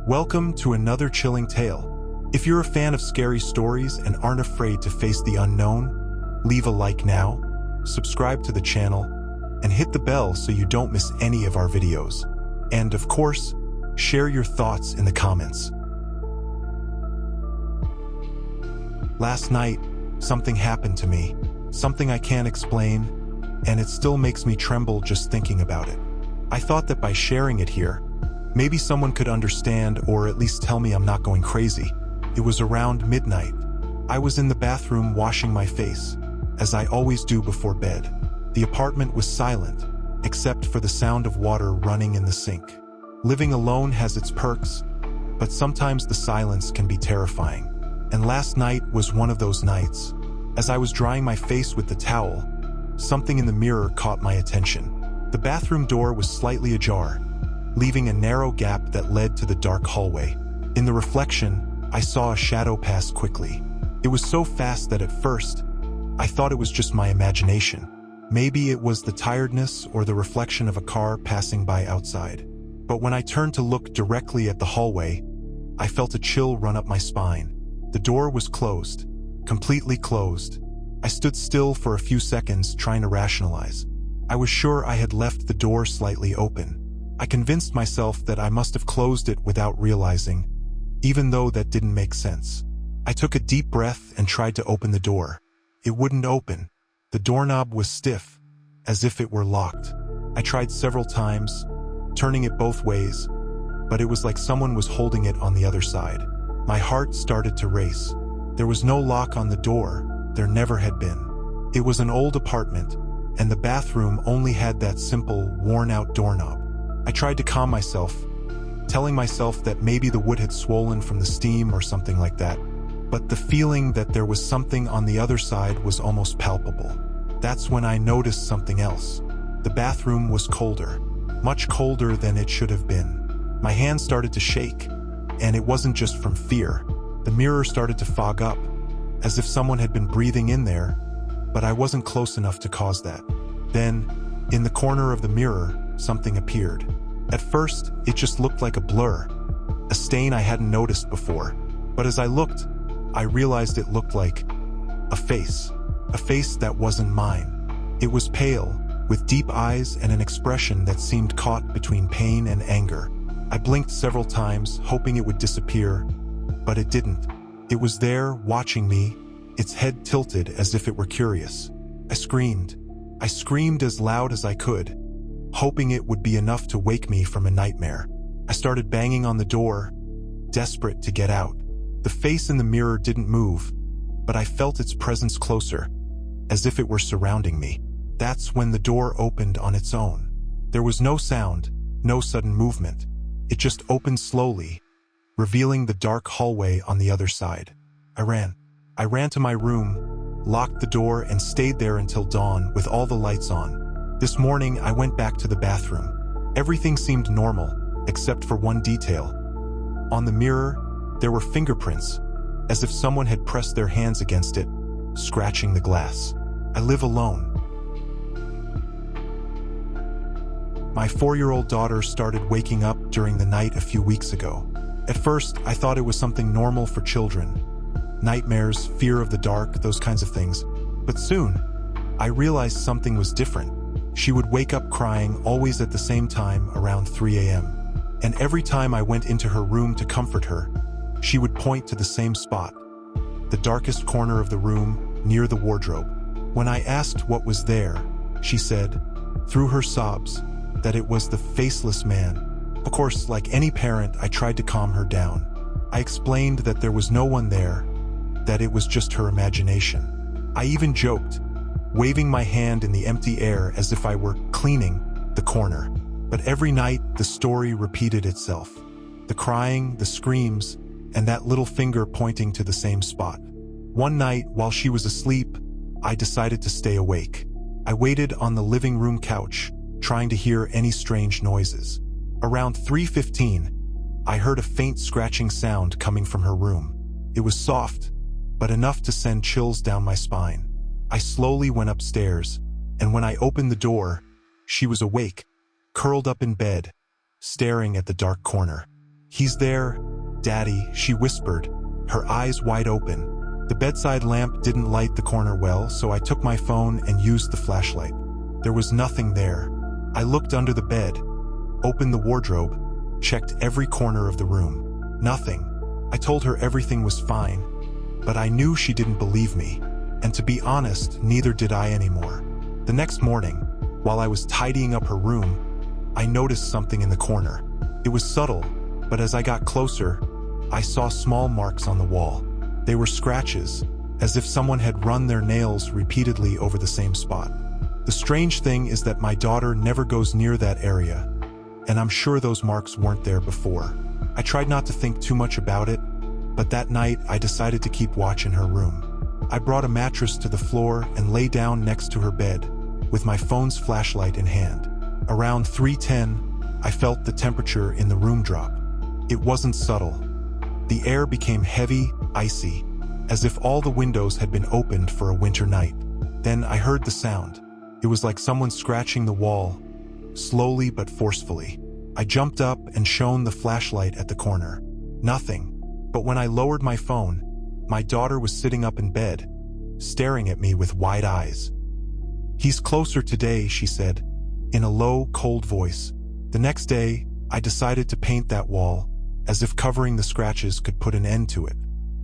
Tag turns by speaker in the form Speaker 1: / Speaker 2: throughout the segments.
Speaker 1: Welcome to another chilling tale. If you're a fan of scary stories and aren't afraid to face the unknown, leave a like now, subscribe to the channel, and hit the bell so you don't miss any of our videos. And of course, share your thoughts in the comments. Last night, something happened to me, something I can't explain, and it still makes me tremble just thinking about it. I thought that by sharing it here, maybe someone could understand or at least tell me I'm not going crazy. It was around midnight. I was in the bathroom washing my face, as I always do before bed. The apartment was silent, except for the sound of water running in the sink. Living alone has its perks, but sometimes the silence can be terrifying. And last night was one of those nights. As I was drying my face with the towel, something in the mirror caught my attention. The bathroom door was slightly ajar, leaving a narrow gap that led to the dark hallway. In the reflection, I saw a shadow pass quickly. It was so fast that at first, I thought it was just my imagination. Maybe it was the tiredness or the reflection of a car passing by outside. But when I turned to look directly at the hallway, I felt a chill run up my spine. The door was closed, completely closed. I stood still for a few seconds trying to rationalize. I was sure I had left the door slightly open. I convinced myself that I must have closed it without realizing, even though that didn't make sense. I took a deep breath and tried to open the door. It wouldn't open. The doorknob was stiff, as if it were locked. I tried several times, turning it both ways, but it was like someone was holding it on the other side. My heart started to race. There was no lock on the door. There never had been. It was an old apartment, and the bathroom only had that simple, worn-out doorknob. I tried to calm myself, telling myself that maybe the wood had swollen from the steam or something like that. But the feeling that there was something on the other side was almost palpable. That's when I noticed something else. The bathroom was colder, much colder than it should have been. My hands started to shake, and it wasn't just from fear. The mirror started to fog up, as if someone had been breathing in there, but I wasn't close enough to cause that. Then, in the corner of the mirror, something appeared. At first, it just looked like a blur, a stain I hadn't noticed before. But as I looked, I realized it looked like a face that wasn't mine. It was pale, with deep eyes and an expression that seemed caught between pain and anger. I blinked several times, hoping it would disappear, but it didn't. It was there, watching me, its head tilted as if it were curious. I screamed. I screamed as loud as I could, hoping it would be enough to wake me from a nightmare. I started banging on the door, desperate to get out. The face in the mirror didn't move, but I felt its presence closer, as if it were surrounding me. That's when the door opened on its own. There was no sound, no sudden movement. It just opened slowly, revealing the dark hallway on the other side. I ran to my room, locked the door, and stayed there until dawn with all the lights on. This morning, I went back to the bathroom. Everything seemed normal, except for one detail. On the mirror, there were fingerprints, as if someone had pressed their hands against it, scratching the glass. I live alone. My 4-year-old daughter started waking up during the night a few weeks ago. At first, I thought it was something normal for children. Nightmares, fear of the dark, those kinds of things. But soon, I realized something was different. She would wake up crying always at the same time around 3 a.m. And every time I went into her room to comfort her, she would point to the same spot, the darkest corner of the room, near the wardrobe. When I asked what was there, she said, through her sobs, that it was the faceless man. Of course, like any parent, I tried to calm her down. I explained that there was no one there, that it was just her imagination. I even joked, waving my hand in the empty air as if I were cleaning the corner. But every night, the story repeated itself. The crying, the screams, and that little finger pointing to the same spot. One night, while she was asleep, I decided to stay awake. I waited on the living room couch, trying to hear any strange noises. Around 3:15, I heard a faint scratching sound coming from her room. It was soft, but enough to send chills down my spine. I slowly went upstairs, and when I opened the door, she was awake, curled up in bed, staring at the dark corner. "He's there, Daddy," she whispered, her eyes wide open. The bedside lamp didn't light the corner well, so I took my phone and used the flashlight. There was nothing there. I looked under the bed, opened the wardrobe, checked every corner of the room. Nothing. I told her everything was fine, but I knew she didn't believe me, and to be honest, neither did I anymore. The next morning, while I was tidying up her room, I noticed something in the corner. It was subtle, but as I got closer, I saw small marks on the wall. They were scratches, as if someone had run their nails repeatedly over the same spot. The strange thing is that my daughter never goes near that area, and I'm sure those marks weren't there before. I tried not to think too much about it, but that night I decided to keep watch in her room. I brought a mattress to the floor and lay down next to her bed, with my phone's flashlight in hand. Around 3:10, I felt the temperature in the room drop. It wasn't subtle. The air became heavy, icy, as if all the windows had been opened for a winter night. Then I heard the sound. It was like someone scratching the wall, slowly but forcefully. I jumped up and shone the flashlight at the corner. Nothing. But when I lowered my phone, my daughter was sitting up in bed, staring at me with wide eyes. "He's closer today," she said, in a low, cold voice. The next day, I decided to paint that wall, as if covering the scratches could put an end to it.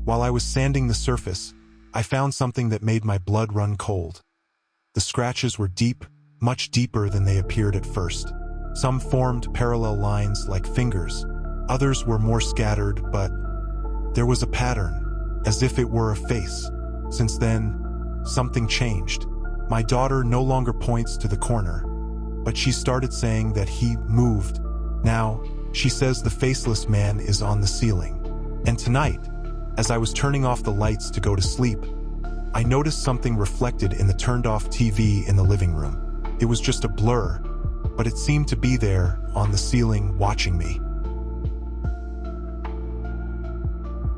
Speaker 1: While I was sanding the surface, I found something that made my blood run cold. The scratches were deep, much deeper than they appeared at first. Some formed parallel lines like fingers. Others were more scattered, but there was a pattern, as if it were a face. Since then, something changed. My daughter no longer points to the corner, but she started saying that he moved. Now, she says the faceless man is on the ceiling. And tonight, as I was turning off the lights to go to sleep, I noticed something reflected in the turned-off TV in the living room. It was just a blur, but it seemed to be there, on the ceiling, watching me.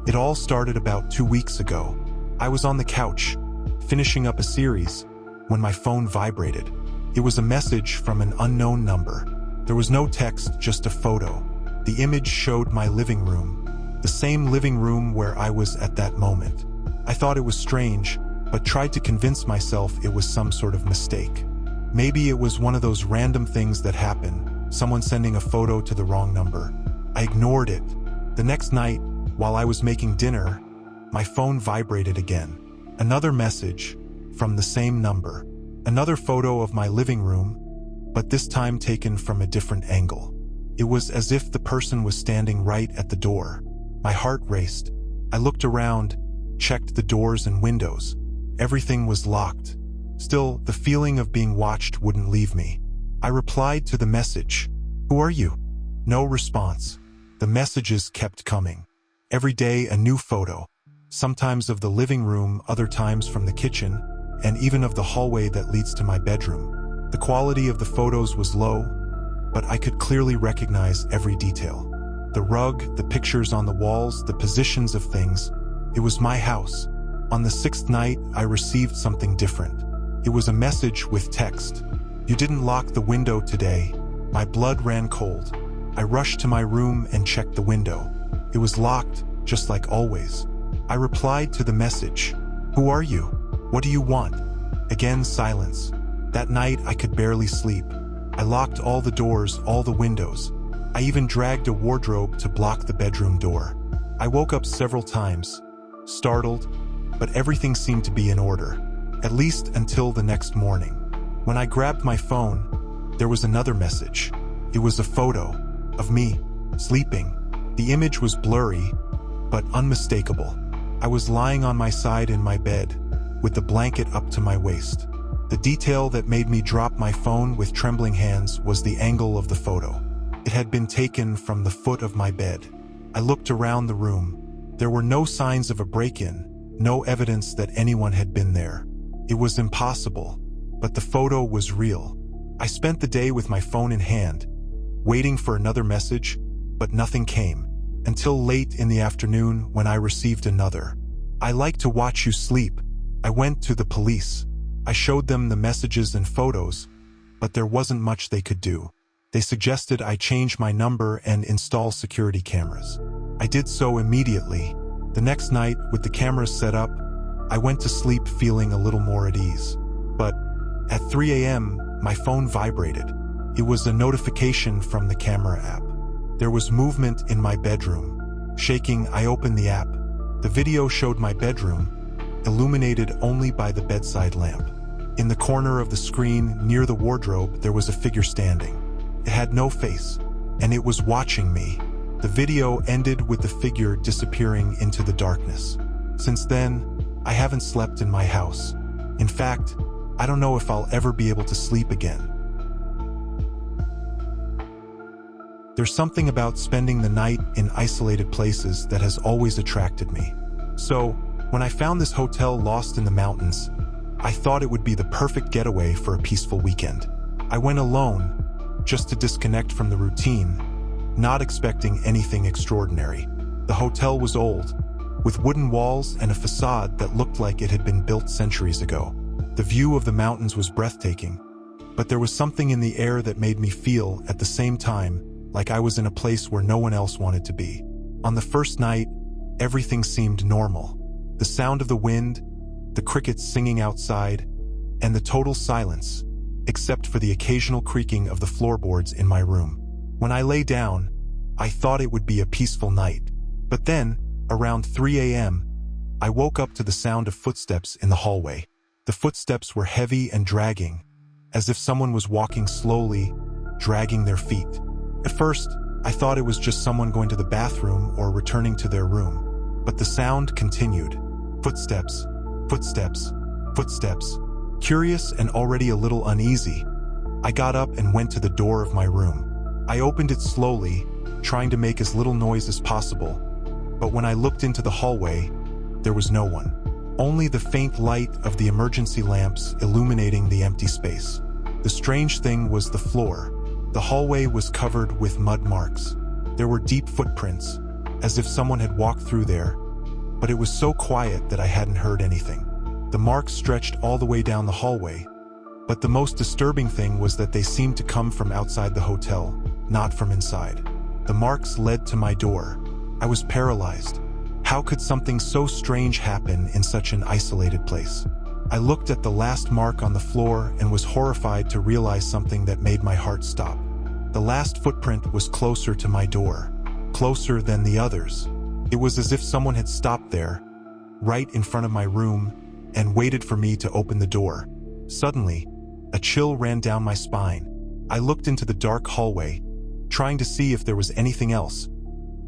Speaker 1: It all started about 2 weeks ago. I was on the couch, finishing up a series, when my phone vibrated. It was a message from an unknown number. There was no text, just a photo. The image showed my living room, the same living room where I was at that moment. I thought it was strange, but tried to convince myself it was some sort of mistake. Maybe it was one of those random things that happen, someone sending a photo to the wrong number. I ignored it. The next night, while I was making dinner, my phone vibrated again. Another message, from the same number. Another photo of my living room, but this time taken from a different angle. It was as if the person was standing right at the door. My heart raced. I looked around, checked the doors and windows. Everything was locked. Still, the feeling of being watched wouldn't leave me. I replied to the message. "Who are you?" No response. The messages kept coming. Every day a new photo. Sometimes of the living room, other times from the kitchen, and even of the hallway that leads to my bedroom. The quality of the photos was low, but I could clearly recognize every detail. The rug, the pictures on the walls, the positions of things. It was my house. On the 6th night, I received something different. It was a message with text. "You didn't lock the window today." My blood ran cold. I rushed to my room and checked the window. It was locked, just like always. I replied to the message. "Who are you? What do you want?" Again, silence. That night, I could barely sleep. I locked all the doors, all the windows. I even dragged a wardrobe to block the bedroom door. I woke up several times, startled, but everything seemed to be in order, at least until the next morning. When I grabbed my phone, there was another message. It was a photo of me, sleeping. The image was blurry, but unmistakable. I was lying on my side in my bed, with the blanket up to my waist. The detail that made me drop my phone with trembling hands was the angle of the photo. It had been taken from the foot of my bed. I looked around the room. There were no signs of a break-in, no evidence that anyone had been there. It was impossible, but the photo was real. I spent the day with my phone in hand, waiting for another message, but nothing came, until late in the afternoon when I received another. "I like to watch you sleep." I went to the police. I showed them the messages and photos, but there wasn't much they could do. They suggested I change my number and install security cameras. I did so immediately. The next night, with the cameras set up, I went to sleep feeling a little more at ease. But at 3 a.m., my phone vibrated. It was a notification from the camera app. There was movement in my bedroom. Shaking, I opened the app. The video showed my bedroom, illuminated only by the bedside lamp. In the corner of the screen, near the wardrobe, there was a figure standing. It had no face, and it was watching me. The video ended with the figure disappearing into the darkness. Since then, I haven't slept in my house. In fact, I don't know if I'll ever be able to sleep again. There's something about spending the night in isolated places that has always attracted me. So, when I found this hotel lost in the mountains, I thought it would be the perfect getaway for a peaceful weekend. I went alone, just to disconnect from the routine, not expecting anything extraordinary. The hotel was old, with wooden walls and a facade that looked like it had been built centuries ago. The view of the mountains was breathtaking, but there was something in the air that made me feel, at the same time, like I was in a place where no one else wanted to be. On the first night, everything seemed normal. The sound of the wind, the crickets singing outside, and the total silence, except for the occasional creaking of the floorboards in my room. When I lay down, I thought it would be a peaceful night. But then, around 3 a.m., I woke up to the sound of footsteps in the hallway. The footsteps were heavy and dragging, as if someone was walking slowly, dragging their feet. At first, I thought it was just someone going to the bathroom or returning to their room. But the sound continued. Footsteps, footsteps, footsteps. Curious and already a little uneasy, I got up and went to the door of my room. I opened it slowly, trying to make as little noise as possible. But when I looked into the hallway, there was no one. Only the faint light of the emergency lamps illuminating the empty space. The strange thing was the floor. The hallway was covered with mud marks. There were deep footprints, as if someone had walked through there, but it was so quiet that I hadn't heard anything. The marks stretched all the way down the hallway, but the most disturbing thing was that they seemed to come from outside the hotel, not from inside. The marks led to my door. I was paralyzed. How could something so strange happen in such an isolated place? I looked at the last mark on the floor and was horrified to realize something that made my heart stop. The last footprint was closer to my door, closer than the others. It was as if someone had stopped there, right in front of my room, and waited for me to open the door. Suddenly, a chill ran down my spine. I looked into the dark hallway, trying to see if there was anything else,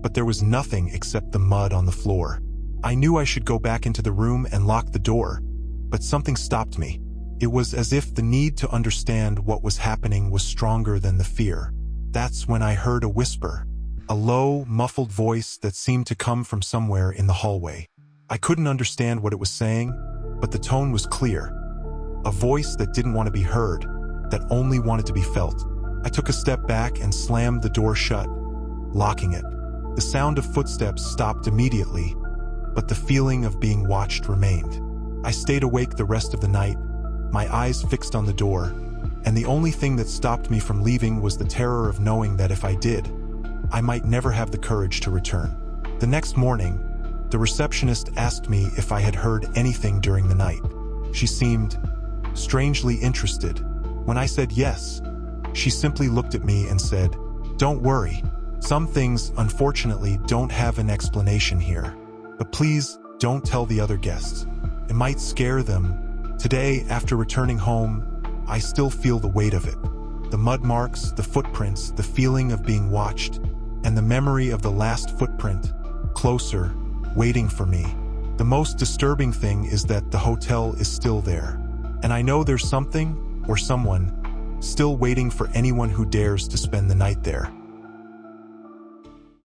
Speaker 1: but there was nothing except the mud on the floor. I knew I should go back into the room and lock the door, but something stopped me. It was as if the need to understand what was happening was stronger than the fear. That's when I heard a whisper, a low, muffled voice that seemed to come from somewhere in the hallway. I couldn't understand what it was saying, but the tone was clear. A voice that didn't want to be heard, that only wanted to be felt. I took a step back and slammed the door shut, locking it. The sound of footsteps stopped immediately, but the feeling of being watched remained. I stayed awake the rest of the night, my eyes fixed on the door, and the only thing that stopped me from leaving was the terror of knowing that if I did, I might never have the courage to return. The next morning, the receptionist asked me if I had heard anything during the night. She seemed strangely interested. When I said yes, she simply looked at me and said, "Don't worry. Some things, unfortunately, don't have an explanation here. But please, don't tell the other guests. It might scare them." Today, after returning home, I still feel the weight of it. The mud marks, the footprints, the feeling of being watched, and the memory of the last footprint, closer, waiting for me. The most disturbing thing is that the hotel is still there. And I know there's something, or someone, still waiting for anyone who dares to spend the night there.